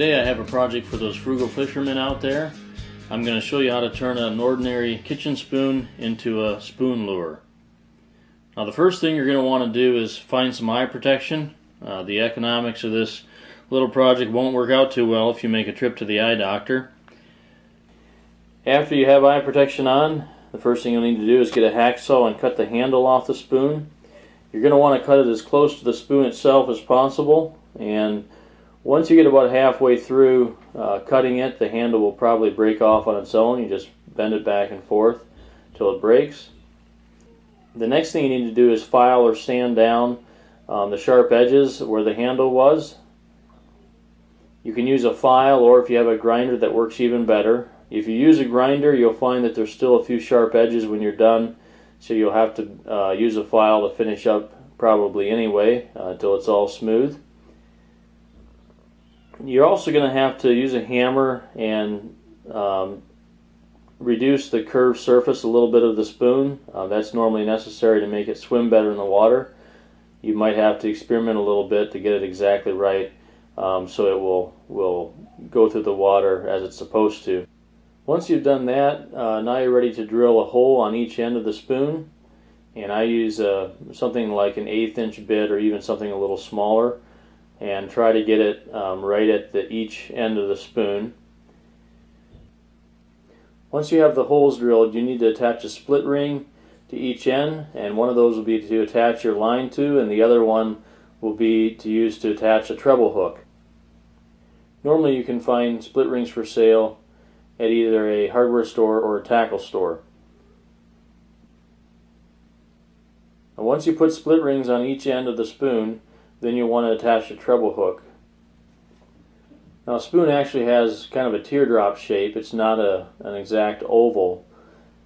Today I have a project for those frugal fishermen out there. I'm going to show you how to turn an ordinary kitchen spoon into a spoon lure. Now the first thing you're going to want to do is find some eye protection. The economics of this little project won't work out too well if you make a trip to the eye doctor. After you have eye protection on, the first thing you'll need to do is get a hacksaw and cut the handle off the spoon. You're going to want to cut it as close to the spoon itself as possible, and once you get about halfway through cutting it, the handle will probably break off on its own. You just bend it back and forth till it breaks. The next thing you need to do is file or sand down the sharp edges where the handle was. You can use a file, or if you have a grinder, that works even better. If you use a grinder, you'll find that there's still a few sharp edges when you're done, so you'll have to use a file to finish up probably anyway until it's all smooth. You're also going to have to use a hammer and reduce the curved surface a little bit of the spoon. That's normally necessary to make it swim better in the water. You might have to experiment a little bit to get it exactly right so it will go through the water as it's supposed to. Once you've done that, now you're ready to drill a hole on each end of the spoon. And I use something like an 1/8 inch bit or even something a little smaller, and try to get it right at each end of the spoon. Once you have the holes drilled, you need to attach a split ring to each end, and one of those will be to attach your line to, and the other one will be to use to attach a treble hook. Normally you can find split rings for sale at either a hardware store or a tackle store. And once you put split rings on each end of the spoon, then you'll want to attach a treble hook. Now a spoon actually has kind of a teardrop shape. It's not an exact oval.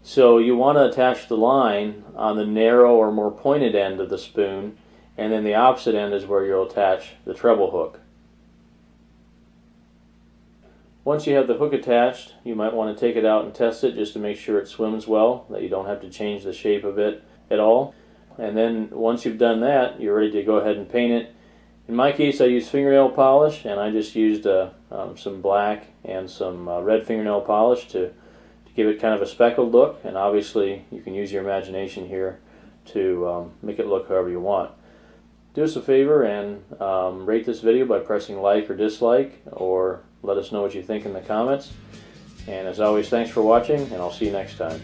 So you want to attach the line on the narrow or more pointed end of the spoon, and then the opposite end is where you'll attach the treble hook. Once you have the hook attached, you might want to take it out and test it just to make sure it swims well, that you don't have to change the shape of it at all. And then once you've done that, you're ready to go ahead and paint it. In my case, I used fingernail polish, and I just used some black and some red fingernail polish to give it kind of a speckled look. And obviously you can use your imagination here to make it look however you want. Do us a favor and rate this video by pressing like or dislike, or let us know what you think in the comments. And as always, thanks for watching, and I'll see you next time.